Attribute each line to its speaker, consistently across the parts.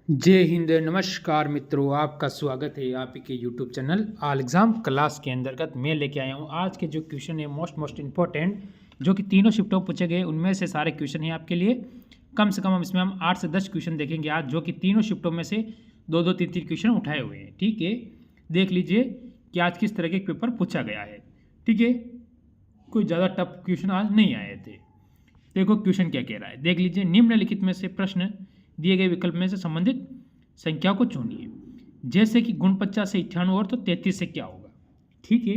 Speaker 1: जय हिंद। नमस्कार मित्रों, आपका स्वागत है आप के YouTube channel all exam class के अंतर्गत। मैं लेके आया हूँ आज के जो क्वेश्चन है मोस्ट इम्पोर्टेंट, जो कि तीनों शिफ्टों में पूछे गए। उनमें से सारे क्वेश्चन हैं आपके लिए। कम से कम हम इसमें 8 से 10 क्वेश्चन देखेंगे आज, जो कि तीनों शिफ्टों में से दो दो तीन तीन क्वेश्चन उठाए हुए हैं। ठीक है, देख लीजिए कि आज किस तरह के पेपर पूछा गया है। ठीक है, कोई ज़्यादा टफ क्वेश्चन आज नहीं आए थे। देखो क्वेश्चन क्या कह रहा है, देख लीजिए। निम्नलिखित में से प्रश्न दिए गए विकल्प में से संबंधित संख्या को चुनिए। जैसे कि गुण 50 से 98 और तो 33 से क्या होगा। ठीक है,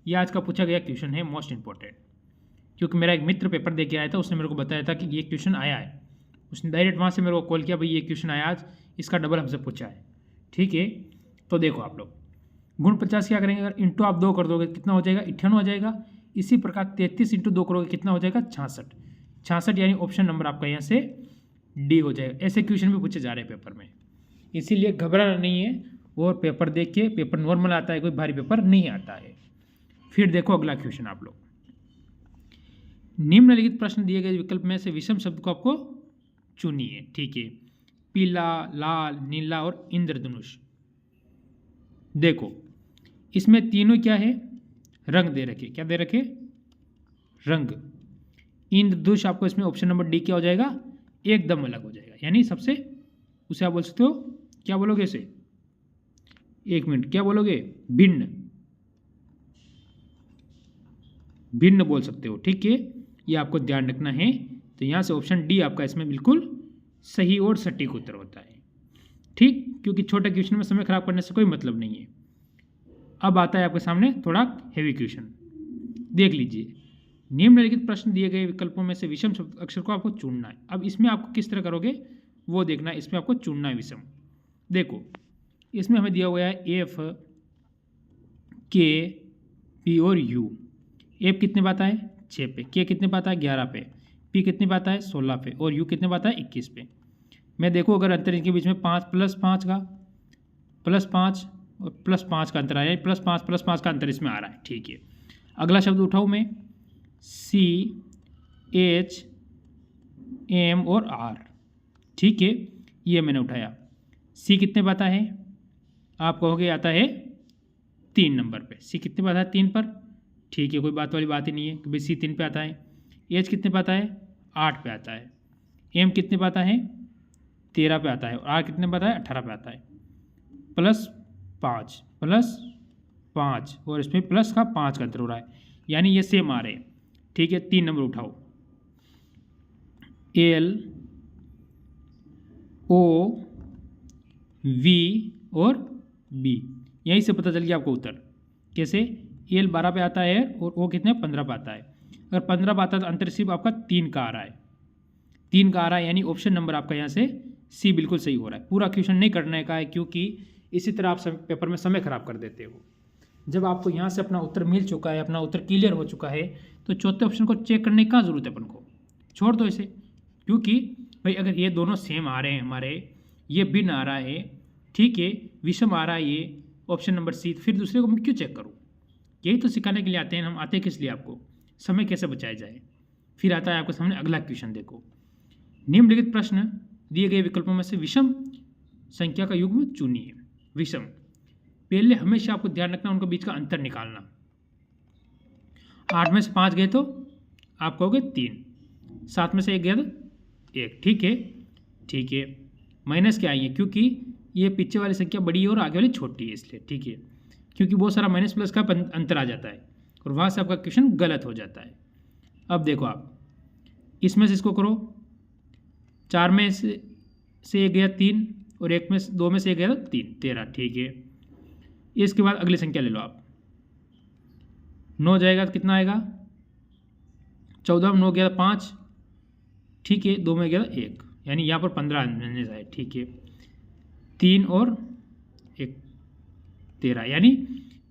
Speaker 1: ये आज का पूछा गया क्वेश्चन है मोस्ट इंपॉर्टेंट, क्योंकि मेरा एक मित्र पेपर दे के आया था, उसने मेरे को बताया था कि ये क्वेश्चन आया है। उसने डायरेक्ट वहाँ से मेरे को कॉल किया, भाई ये क्वेश्चन आया आज, इसका डबल हमसे पूछा है। ठीक है, तो देखो आप लोग गुण 50 क्या करेंगे, अगर इंटू आप 2 कर दोगे कितना हो जाएगा, 98 हो जाएगा। इसी प्रकार 33 इंटू 2 करोगे कितना हो जाएगा, 66। 66 यानी ऑप्शन नंबर आपका यहाँ से डी हो जाएगा। ऐसे क्वेश्चन भी पूछे जा रहे हैं पेपर में, इसीलिए घबराना नहीं है। और पेपर देख के, पेपर नॉर्मल आता है, कोई भारी पेपर नहीं आता है। फिर देखो अगला क्वेश्चन आप लोग। निम्नलिखित प्रश्न दिए गए विकल्प में से विषम शब्द को आपको चुनिए। ठीक है, पीला, लाल, नीला और इंद्रधनुष। देखो इसमें तीनों क्या है, रंग दे रखे। क्या दे रखे, रंग। इंद्रधनुष आपको इसमें ऑप्शन नंबर डी क्या हो जाएगा, एकदम अलग हो जाएगा। यानी सबसे, उसे आप बोल सकते हो, क्या बोलोगे इसे, एक मिनट, क्या बोलोगे, भिन्न, भिन्न बोल सकते हो। ठीक है, ये आपको ध्यान रखना है। तो यहाँ से ऑप्शन डी आपका इसमें बिल्कुल सही और सटीक उत्तर होता है। ठीक, क्योंकि छोटे क्वेश्चन में समय खराब करने से कोई मतलब नहीं है। अब आता है आपके सामने थोड़ा हेवी क्वेश्चन, देख लीजिए। निम्नलिखित प्रश्न दिए गए विकल्पों में से विषम अक्षर को आपको चुनना है। अब इसमें आपको किस तरह करोगे वो देखना है। इसमें आपको चुनना है विषम। देखो इसमें हमें दिया हुआ है एफ, के, पी और यू। एफ कितने पाता है, 6 पे। के कितने पाता है, 11 पे। पी कितने पाता है, 16 पे। और यू कितने पाता है, 21 पे। मैं देखो अगर अंतर इनके बीच में 5 + 5 का, +5 और +5 का अंतर आया, +5 का अंतर इसमें आ रहा है। ठीक है, अगला शब्द उठाऊँ मैं, सी, एच, एम और आर। ठीक है, ये मैंने उठाया। सी कितने पाता है, आप कहोगे आता है 3 नंबर पे। सी कितने पे आता है, 3 पर। ठीक है, कोई बात वाली बात ही नहीं है कि भाई सी 3 पे आता है। एच कितने पे आता है, 8 पे आता है। एम कितने पे आता है, 13 पे आता है। और आर कितने पे आता है, 18 पे आता है। +5 और इसमें प्लस का 5 का अंतर हो रहा है, यानी ये सेम आ रहे हैं। ठीक है, 3 नंबर उठाओ, एल, ओ, वी और बी। यहीं से पता चल गया आपको उत्तर। कैसे, एल 12 पे आता है और ओ कितने, 15 पे आता है। अगर 15 पे आता है तो अंतर सिर्फ आपका 3 का आ रहा है, 3 का आ रहा है। यानी ऑप्शन नंबर आपका यहाँ से सी बिल्कुल सही हो रहा है। पूरा क्वेश्चन नहीं करने का है, क्योंकि इसी तरह आप पेपर में समय खराब कर देते हो। जब आपको यहाँ से अपना उत्तर मिल चुका है, अपना उत्तर क्लियर हो चुका है, तो चौथे ऑप्शन को चेक करने की क्या जरूरत है अपन को, छोड़ दो इसे। क्योंकि भाई अगर ये दोनों सेम आ रहे हैं हमारे, ये भिन्न आ रहा है, ठीक है, विषम आ रहा है ये ऑप्शन नंबर सी, फिर दूसरे को मैं क्यों चेक करूँ। यही तो सिखाने के लिए आते हैं हम, आते हैं किस लिए, आपको समय कैसे बचाया जाए। फिर आता है आपके सामने अगला क्वेश्चन। देखो निम्नलिखित प्रश्न दिए गए विकल्पों में से विषम संख्या का युग्म चुनिए। विषम, पहले हमेशा आपको ध्यान रखना उनके बीच का अंतर निकालना। 8 में से 5 गए तो आप कहोगे 3, 7 में से 1 गया तो 1। ठीक है, ठीक है, माइनस क्या आएंगे, क्योंकि ये पीछे वाली संख्या बड़ी है और आगे वाली छोटी है, इसलिए। ठीक है, क्योंकि बहुत सारा माइनस प्लस का अंतर आ जाता है और वहाँ से आपका क्वेश्चन गलत हो जाता है। अब देखो आप इसमें से इसको करो, 4 में से 1 गया 3 और 1 में 2 में से 1 गया तो 3, 13। ठीक है, इसके बाद अगली संख्या ले लो आप, 9 जाएगा तो कितना आएगा, 14 में 9 गया 5। ठीक है, 2 में गया 1, यानी यहाँ पर 15 आने जाए। ठीक है, 3 और 1 13, यानी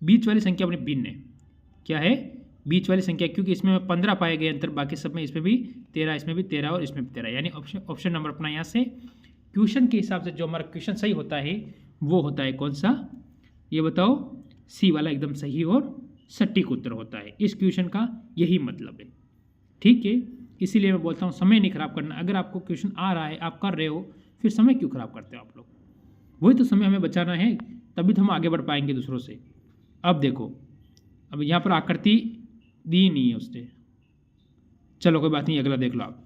Speaker 1: बीच वाली संख्या अपनी भिन्न है। क्या है, बीच वाली संख्या, क्योंकि इसमें 15 पाए गए अंतर, बाकी सब में इसमें भी 13, इसमें भी 13 और इसमें भी 13, यानी ऑप्शन नंबर अपना यहाँ से क्वेश्चन के हिसाब से जो हमारा क्वेश्चन सही होता है वो होता है कौन सा, ये बताओ, सी वाला एकदम सही और सटीक उत्तर होता है। इस क्वेश्चन का यही मतलब है। ठीक है, इसीलिए मैं बोलता हूँ समय नहीं खराब करना। अगर आपको क्वेश्चन आ रहा है, आप कर रहे हो, फिर समय क्यों खराब करते हो आप लोग। वही तो समय हमें बचाना है, तभी तो हम आगे बढ़ पाएंगे दूसरों से। अब देखो, अब यहाँ पर आकृति दी नहीं है उसने, चलो कोई बात नहीं, अगला देख लो आप।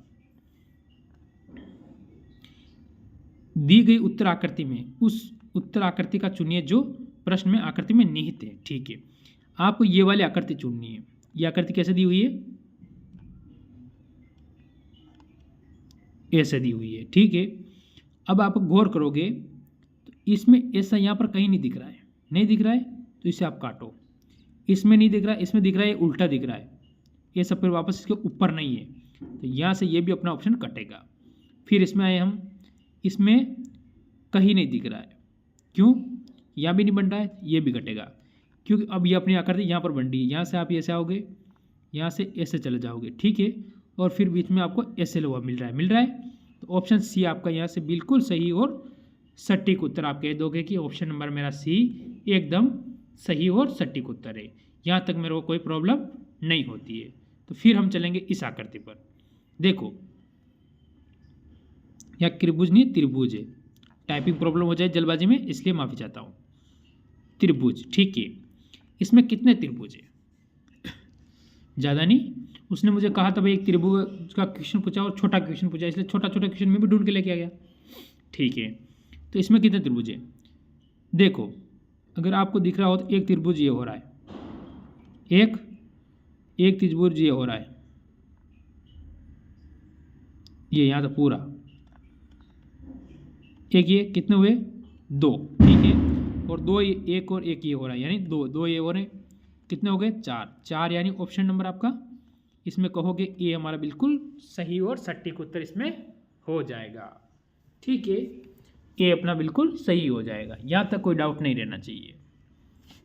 Speaker 1: दी गई उत्तर आकृति में उस उत्तर आकृति का चुनिए जो प्रश्न में आकृति में निहित है। ठीक है, आपको ये वाली आकृति चुननी है। ये आकृति कैसे दी हुई है? ऐसे दी हुई है। ठीक है, अब आप गौर करोगे तो इसमें ऐसा यहाँ पर कहीं नहीं दिख रहा है, नहीं दिख रहा है तो इसे आप काटो। इसमें नहीं दिख रहा है, इसमें दिख रहा है, उल्टा दिख रहा है, ये सब फिर वापस इसके ऊपर नहीं है, तो यहाँ से ये भी अपना ऑप्शन कटेगा। फिर इसमें आए हम, इसमें कहीं नहीं दिख रहा है, क्यों? यहाँ भी नहीं बन रहा है, ये भी कटेगा, क्योंकि अब ये अपनी आकृति यहाँ पर बन रही है। यहाँ से आप ऐसे आओगे, यहाँ से ऐसे चले जाओगे। ठीक है, और फिर बीच में आपको ऐसे लोहा मिल रहा है, तो ऑप्शन सी आपका यहाँ से बिल्कुल सही और सटीक उत्तर आप कह दोगे कि ऑप्शन नंबर मेरा सी एकदम सही और सटीक उत्तर है। यहाँ तक मेरे को कोई प्रॉब्लम नहीं होती है। तो फिर हम चलेंगे इस आकृति पर। देखो, यहाँ त्रिभुज नहीं त्रिभुज है, टाइपिंग प्रॉब्लम हो जाए जल्दबाजी में, इसलिए माफ़ी चाहता हूँ। त्रिभुज, ठीक है, इसमें कितने त्रिभुज है? ज़्यादा नहीं। उसने मुझे कहा था भाई एक त्रिभुज का क्वेश्चन पूछा और छोटा क्वेश्चन पूछा, इसलिए छोटा छोटा क्वेश्चन में भी ढूंढ के लेके आ गया। ठीक है, तो इसमें कितने त्रिभुज है? देखो, अगर आपको दिख रहा हो तो एक त्रिभुज ये हो रहा है, एक त्रिभुज ये हो रहा है, ये यहाँ तो पूरा एक, ये कितने हुए? 2। ठीक है, और 2 एक और एक ये हो रहा है, यानी 2 ये हो रहे हैं, कितने हो गए? 4 यानी ऑप्शन नंबर आपका इसमें कहोगे ए हमारा बिल्कुल सही और सटीक उत्तर इसमें हो जाएगा। ठीक है, ए अपना बिल्कुल सही हो जाएगा, यहाँ तक कोई डाउट नहीं रहना चाहिए।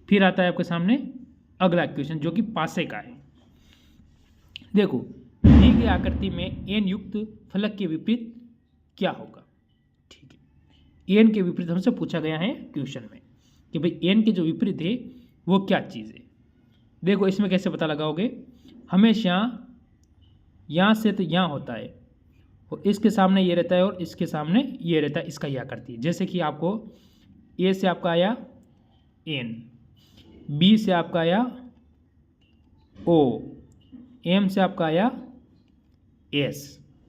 Speaker 1: फिर आता है आपके सामने अगला क्वेश्चन जो कि पासे का है। देखो, दी गई आकृति में एन युक्त फलक के विपरीत क्या होगा? ठीक है, एन के विपरीत हमसे पूछा गया है क्वेश्चन में कि भाई एन के जो विपरीत है वो क्या चीज़ है। देखो, इसमें कैसे पता लगाओगे? हमेशा यहाँ से तो यहाँ होता है, और इसके सामने ये रहता है और इसके सामने ये रहता है, इसका यह करती है। जैसे कि आपको ए से आपका आया एन, बी से आपका आया ओ, एम से आपका आया एस।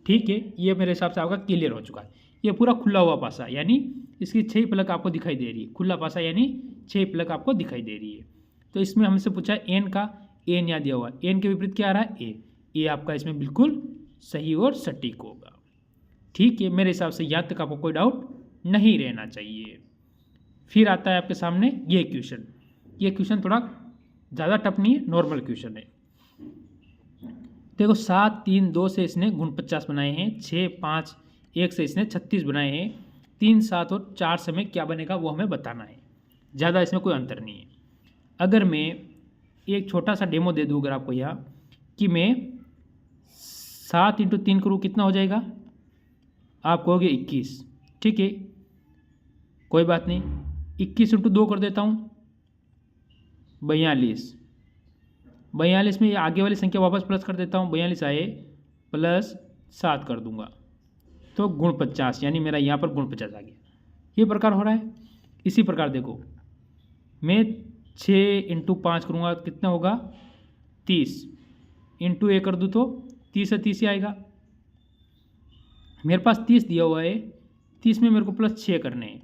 Speaker 1: ठीक है, ये मेरे हिसाब से आपका क्लियर हो चुका है। ये पूरा खुला हुआ पासा, यानी इसकी 6 पलक आपको दिखाई दे रही है। खुला पासा यानी 6 पलक आपको दिखाई दे रही है। तो इसमें हमसे पूछा है एन का, एन यहाँ दिया हुआ, एन के विपरीत क्या आ रहा है? ए आपका इसमें बिल्कुल सही और सटीक होगा। ठीक है, मेरे हिसाब से यहाँ तक आपको कोई डाउट नहीं रहना चाहिए। फिर आता है आपके सामने ये क्वेश्चन। ये क्वेश्चन थोड़ा ज़्यादा टफ नहीं है, नॉर्मल क्वेश्चन है। देखो, 7, 3, 2 से इसने गुण 50 बनाए हैं, 6, 5, 1 से इसने 36 बनाए हैं, 3, 7 और 4 से में क्या बनेगा वो हमें बताना है। ज़्यादा इसमें कोई अंतर नहीं है। अगर मैं एक छोटा सा डेमो दे दूँ अगर आपको यहाँ, कि मैं 7 × 3 करूँ, कितना हो जाएगा? आप कहोगे 21। ठीक है, कोई बात नहीं, 21 × 2 कर देता हूँ, 42। 42 में ये आगे वाली संख्या वापस प्लस कर देता हूँ, 42 आए प्लस 7 कर दूंगा, तो गुण 50, यानी मेरा यहाँ पर गुण 50 आ गया। ये प्रकार हो रहा है। इसी प्रकार देखो, मैं 6 × 5 करूँगा, कितना होगा? 30, × 1 कर दूँ तो 30 से 30 ही आएगा। मेरे पास 30 दिया हुआ है, 30 में मेरे को प्लस 6 करने हैं,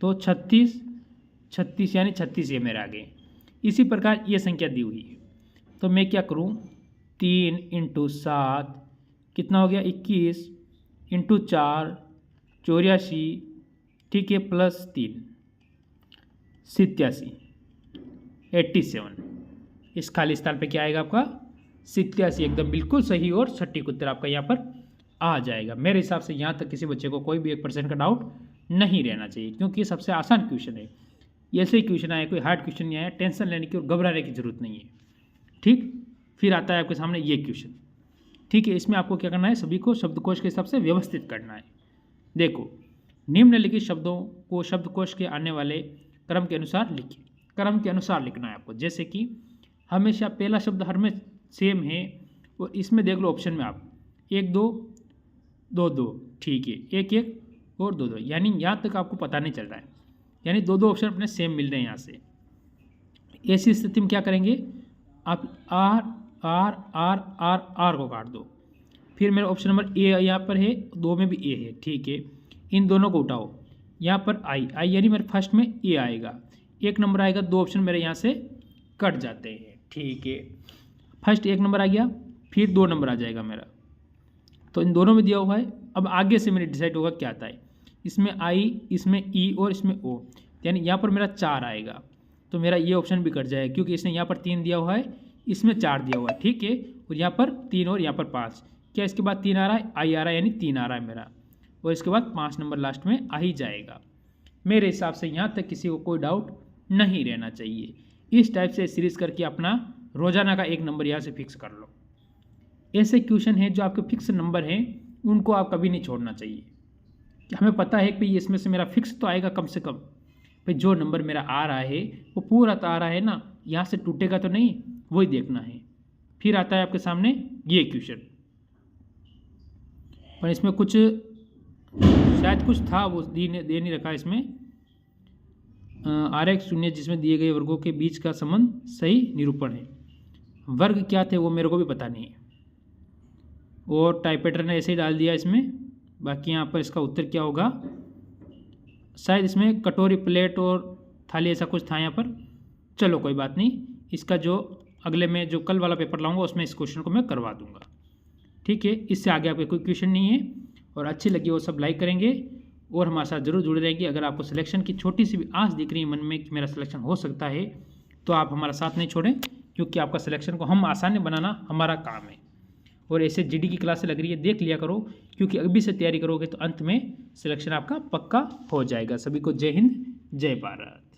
Speaker 1: तो 36 यानी 36 ये मेरे आगे। इसी प्रकार ये संख्या दी हुई है, तो मैं क्या करूं? 3 × 7 कितना हो गया? 21 × 4 84, ठीक है, प्लस 3 87, 87। इस खाली स्थान पे क्या आएगा आपका? 87 एकदम बिल्कुल सही और सटीक उत्तर आपका यहाँ पर आ जाएगा। मेरे हिसाब से यहाँ तक किसी बच्चे को कोई भी 1% का डाउट नहीं रहना चाहिए, क्योंकि ये सबसे आसान क्वेश्चन है। ऐसे ही क्वेश्चन आया, कोई हार्ड क्वेश्चन नहीं आया, टेंशन लेने की और घबराने की जरूरत नहीं है। ठीक, फिर आता है आपके सामने ये क्वेश्चन। ठीक है, इसमें आपको क्या करना है? सभी को शब्दकोश के हिसाब से व्यवस्थित करना है। देखो, निम्नलिखित शब्दों को शब्दकोश के आने वाले क्रम के अनुसार लिखिए। क्रम के अनुसार लिखना है आपको, जैसे कि हमेशा पहला शब्द हर में सेम है, और इसमें देख लो ऑप्शन में आप 1 2 2 2, ठीक है, 1 1 और 2 2, यानी यहाँ तक आपको पता नहीं चल रहा है, यानी 2 2 ऑप्शन अपने सेम मिल रहे हैं यहाँ से। ऐसी स्थिति में क्या करेंगे, आप R R R R R को काट दो, फिर मेरा ऑप्शन नंबर ए यहाँ पर है, 2 में भी ए है, ठीक है, इन दोनों को उठाओ, यहाँ पर आई आई यानी मेरे फर्स्ट में ए आएगा, 1 नंबर आएगा, 2 ऑप्शन मेरे यहाँ से कट जाते हैं, ठीक है, फर्स्ट 1 नंबर आ गया, फिर 2 नंबर आ जाएगा मेरा, तो इन दोनों में दिया हुआ है। अब आगे से मेरे डिसाइड होगा क्या आता है, इसमें आई, इसमें ई और इसमें ओ, यानी यहाँ पर मेरा 4 आएगा, तो मेरा ये ऑप्शन भी कट जाएगा क्योंकि इसने यहाँ पर 3 दिया हुआ है, इसमें 4 दिया हुआ है, ठीक है, और यहाँ पर 3 और यहाँ पर 5, क्या इसके बाद 3 आ रहा है, आई आ रहा है, यानी 3 आ रहा है मेरा, और इसके बाद 5 नंबर लास्ट में आ ही जाएगा। मेरे हिसाब से यहाँ तक किसी को कोई डाउट नहीं रहना चाहिए। इस टाइप से सीरीज करके अपना रोजाना का 1 नंबर यहाँ से फिक्स कर लो। ऐसे क्वेश्चन हैं जो आपके फिक्स नंबर हैं, उनको आप कभी नहीं छोड़ना चाहिए। हमें पता है कि इसमें से मेरा फिक्स तो आएगा कम से कम, भाई जो नंबर मेरा आ रहा है वो पूरा तो आ रहा है ना, यहाँ से टूटेगा तो नहीं, वही देखना है। फिर आता है आपके सामने ये क्वेश्चन, पर इसमें कुछ शायद कुछ था वो दे नहीं रखा इसमें, आरेख शून्य जिसमें दिए गए वर्गों के बीच का संबंध सही निरूपण है। वर्ग क्या थे वो मेरे को भी पता नहीं है, और टाइपराइटर ने ऐसे ही डाल दिया इसमें। बाकी यहाँ पर इसका उत्तर क्या होगा, शायद इसमें कटोरी, प्लेट और थाली ऐसा कुछ था यहाँ पर। चलो कोई बात नहीं, इसका जो अगले में जो कल वाला पेपर लाऊंगा उसमें इस क्वेश्चन को मैं करवा दूंगा, ठीक है। इससे आगे आपके कोई क्वेश्चन नहीं है, और अच्छी लगी वो सब लाइक करेंगे और हमारे साथ जरूर जुड़े रहेंगे। अगर आपको सिलेक्शन की छोटी सी भी आस दिख रही है मन में कि मेरा सिलेक्शन हो सकता है, तो आप हमारा साथ नहीं छोड़ें, क्योंकि आपका सिलेक्शन को हम आसानी बनाना हमारा काम है। और ऐसे जीडी की क्लासें लग रही है, देख लिया करो, क्योंकि अभी से तैयारी करोगे तो अंत में सिलेक्शन आपका पक्का हो जाएगा। सभी को जय हिंद, जय भारत।